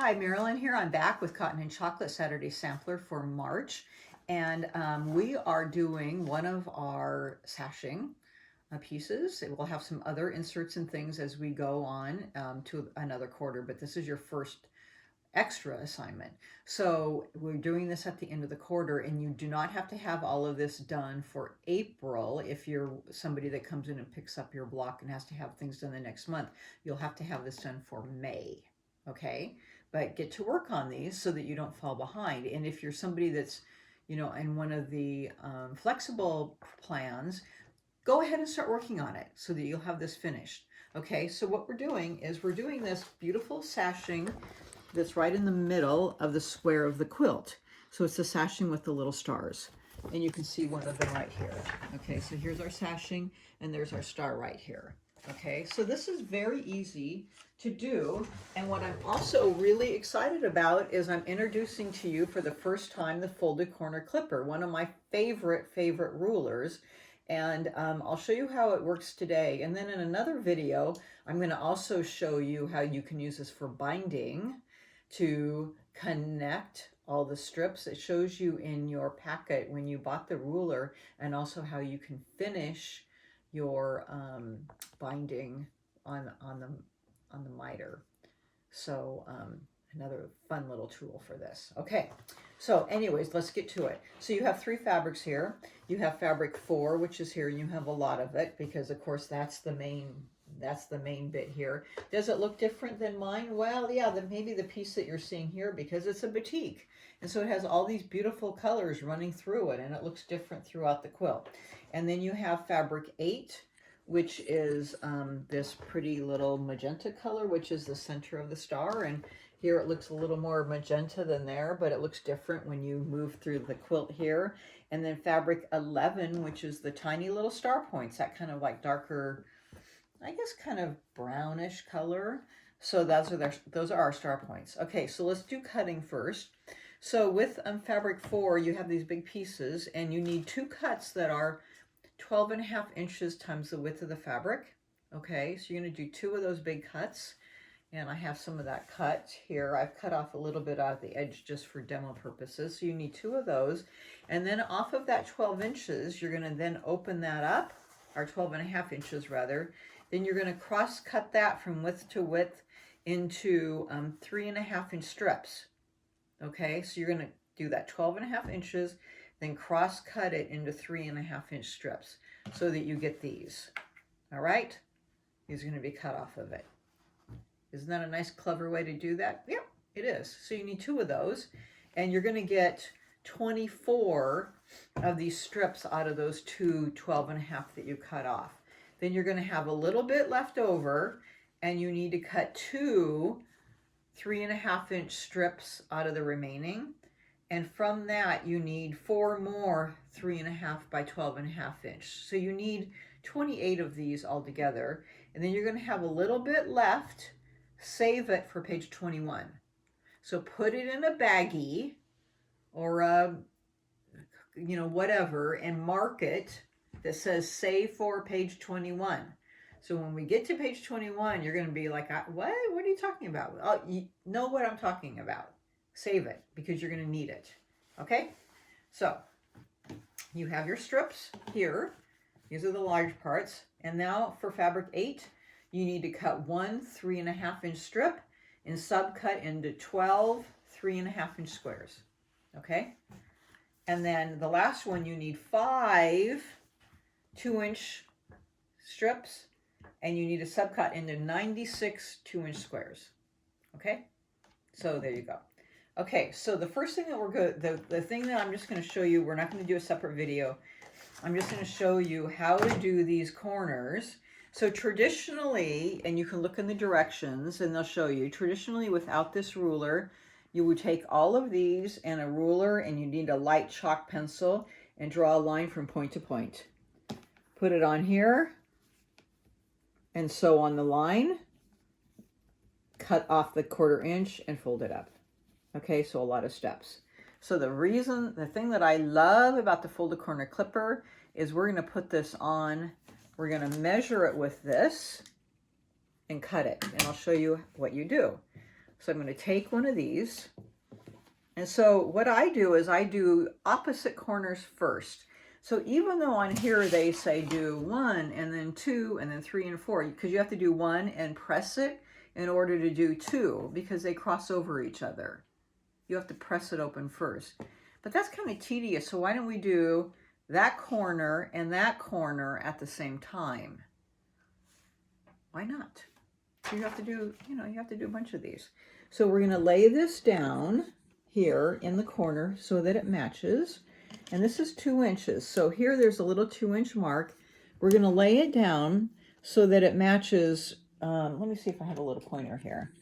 Hi, Marilyn here. I'm back with Cotton and Chocolate Saturday Sampler for March. And we are doing one of our sashing pieces. It will have some other inserts and things as we go on to another quarter, but this is your first extra assignment. So we're doing this at the end of the quarter, and you do not have to have all of this done for April. If you're somebody that comes in and picks up your block and has to have things done the next month, you'll have to have this done for May. Okay, but get to work on these so that you don't fall behind. And if you're somebody that's, in one of the flexible plans, go ahead and start working on it so that you'll have this finished. Okay, so what we're doing is we're doing this beautiful sashing that's right in the middle of the square of the quilt. So it's the sashing with the little stars. And you can see one of them right here. Okay, so here's our sashing, and there's our star right here. Okay, so this is very easy to do. And what I'm also really excited about is I'm introducing to you for the first time the folded corner clipper, one of my favorite rulers. And I'll show you how it works today. And then in another video, I'm going to also show you how you can use this for binding to connect all the strips. It shows you in your packet when you bought the ruler, and also how you can finish your binding on the miter. So another fun little tool for this. Okay, so anyways, let's get to it. So you have 3 fabrics here. You have fabric 4, which is here. You have a lot of it because, of course, that's the main bit here. Does it look different than mine? Well, yeah, maybe the piece that you're seeing here, because it's a batik. And so it has all these beautiful colors running through it, and it looks different throughout the quilt. And then you have fabric 8, which is this pretty little magenta color, which is the center of the star. And here it looks a little more magenta than there, but it looks different when you move through the quilt here. And then fabric 11, which is the tiny little star points, that kind of like darker, I guess, kind of brownish color. So those are our star points. Okay, so let's do cutting first. So with fabric 4, you have these big pieces, and you need 2 cuts that are 12.5 inches times the width of the fabric. Okay, so you're going to do 2 of those big cuts, and I have some of that cut here. I've cut off a little bit out of the edge just for demo purposes. So you need 2 of those, and then off of that 12 inches, you're going to then open that up, or 12.5 inches rather. Then you're going to cross cut that from width to width into 3.5 inch strips. Okay, so you're going to do that 12.5 inches, then cross cut it into 3.5 inch strips so that you get these. All right, these are going to be cut off of it. Isn't that a nice, clever way to do that? Yep, it is. So you need 2 of those, and you're going to get 24 of these strips out of those 2 12.5 that you cut off. Then you're going to have a little bit left over, and you need to cut 2 3.5 inch strips out of the remaining. And from that, you need 4 more 3.5 by 12.5 inch. So you need 28 of these altogether. And then you're going to have a little bit left. Save it for page 21. So put it in a baggie or a, whatever, and mark it that says save for page 21. So when we get to page 21, you're going to be like, what? What are you talking about? Oh, you know what I'm talking about. Save it, because you're going to need it. Okay? So you have your strips here. These are the large parts. And now for fabric 8, you need to cut 1 3.5 inch strip and subcut into 12 3.5 inch squares. Okay? And then the last one, you need 5 2-inch strips, and you need to subcut into 96 2-inch squares. Okay? So there you go. Okay, so the first thing that we're good, the thing that I'm just going to show you, we're not going to do a separate video. I'm just going to show you how to do these corners. So traditionally, and you can look in the directions and they'll show you, traditionally without this ruler, you would take all of these and a ruler, and you need a light chalk pencil and draw a line from point to point. Put it on here, and sew on the line, cut off the 1/4 inch and fold it up. Okay, so a lot of steps. So the thing that I love about the folded corner clipper is we're going to put this on, we're going to measure it with this and cut it. And I'll show you what you do. So I'm going to take one of these. And so what I do is I do opposite corners first. So even though on here they say do 1 and then 2 and then 3 and 4, because you have to do 1 and press it in order to do 2 because they cross over each other. You have to press it open first. But that's kind of tedious, so why don't we do that corner and that corner at the same time? Why not? So you have to do, you have to do a bunch of these. So we're going to lay this down here in the corner so that it matches. And this is 2 inches. So here there's a little 2-inch mark. We're going to lay it down so that it matches. Let me see if I have a little pointer here.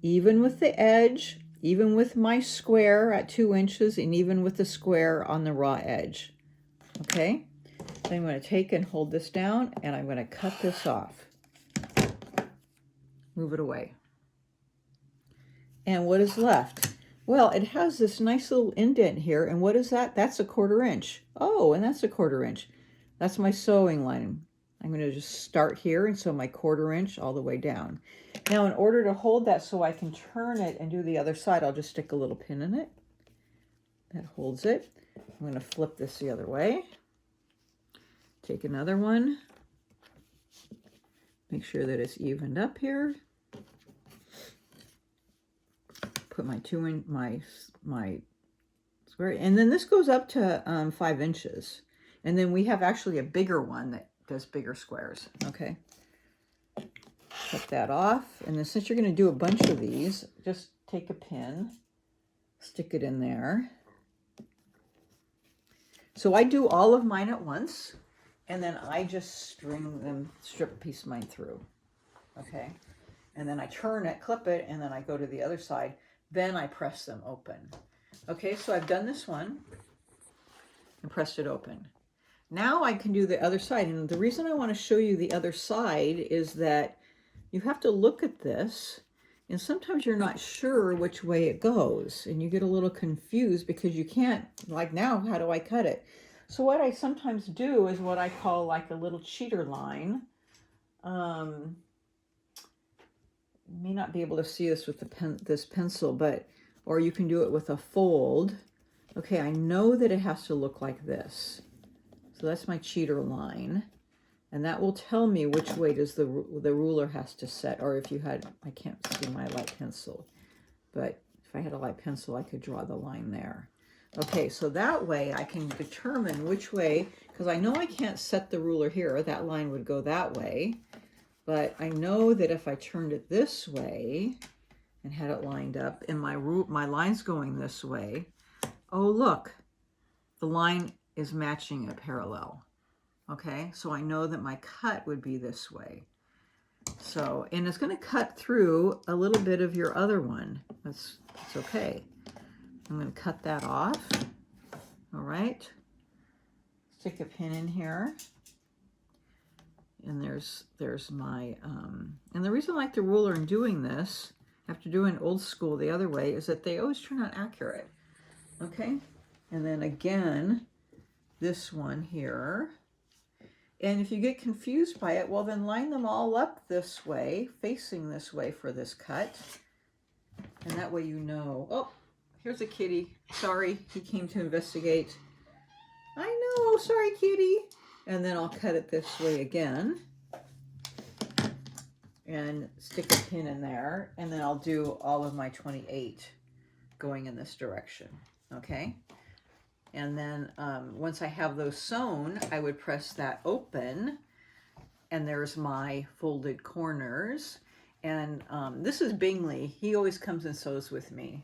Even with the edge, even with my square at 2 inches, and even with the square on the raw edge. Okay? Then I'm going to take and hold this down, and I'm going to cut this off. Move it away. And what is left? Well, it has this nice little indent here, and what is that? That's a 1/4 inch. Oh, and that's a 1/4 inch. That's my sewing line. I'm going to just start here and sew my 1/4 inch all the way down. Now, in order to hold that so I can turn it and do the other side, I'll just stick a little pin in it. That holds it. I'm going to flip this the other way. Take another one. Make sure that it's evened up here. Put my my square, and then this goes up to 5 inches. And then we have actually a bigger one that does bigger squares. Okay. Cut that off. And then since you're going to do a bunch of these, just take a pin, stick it in there. So I do all of mine at once, and then I just strip piece mine through. Okay. And then I turn it, clip it, and then I go to the other side. Then I press them open. Okay, so I've done this one and pressed it open. Now I can do the other side. And the reason I want to show you the other side is that you have to look at this, and sometimes you're not sure which way it goes, and you get a little confused because you can't, like now, how do I cut it? So what I sometimes do is what I call like a little cheater line. May not be able to see this with this pencil, but, or you can do it with a fold. Okay, I know that it has to look like this. So that's my cheater line. And that will tell me which way does the ruler has to set, or if you had, I can't see my light pencil, but if I had a light pencil, I could draw the line there. Okay, so that way I can determine which way, because I know I can't set the ruler here, that line would go that way, but I know that if I turned it this way and had it lined up, and my line's going this way, oh look, the line is matching a parallel. Okay, so I know that my cut would be this way. So, and it's going to cut through a little bit of your other one. That's okay. I'm going to cut that off. All right. Stick a pin in here. And there's my, and the reason I like the ruler in doing this, after doing old school the other way, is that they always turn out accurate. Okay. And then again, this one here. And if you get confused by it, well, then line them all up this way, facing this way for this cut. And that way you know. Oh, here's a kitty. Sorry, he came to investigate. I know, sorry, kitty. And then I'll cut it this way again. And stick a pin in there. And then I'll do all of my 28 going in this direction. Okay? And then once I have those sewn, I would press that open, and there's my folded corners. And this is Bingley. He always comes and sews with me.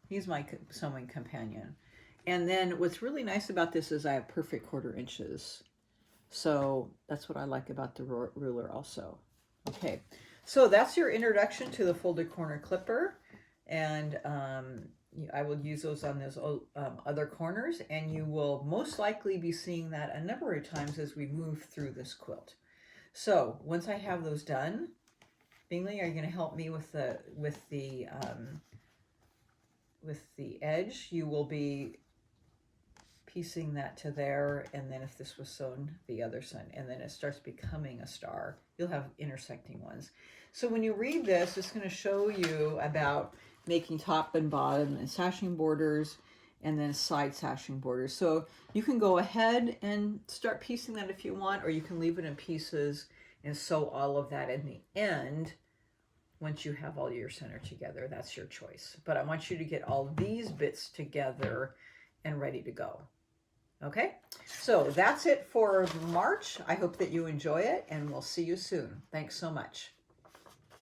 He's my sewing companion. And then what's really nice about this is I have perfect 1/4 inches. So that's what I like about the ruler also. Okay, so that's your introduction to the folded corner clipper. And I will use those on those other corners, and you will most likely be seeing that a number of times as we move through this quilt. So once I have those done, Bingley, are you going to help me with the edge? You will be piecing that to there, and then if this was sewn, the other side, and then it starts becoming a star. You'll have intersecting ones. So when you read this, it's going to show you about making top and bottom and sashing borders and then side sashing borders. So you can go ahead and start piecing that if you want, or you can leave it in pieces and sew all of that in the end once you have all your center together. That's your choice. But I want you to get all these bits together and ready to go. Okay, so that's it for March. I hope that you enjoy it, and we'll see you soon. Thanks so much.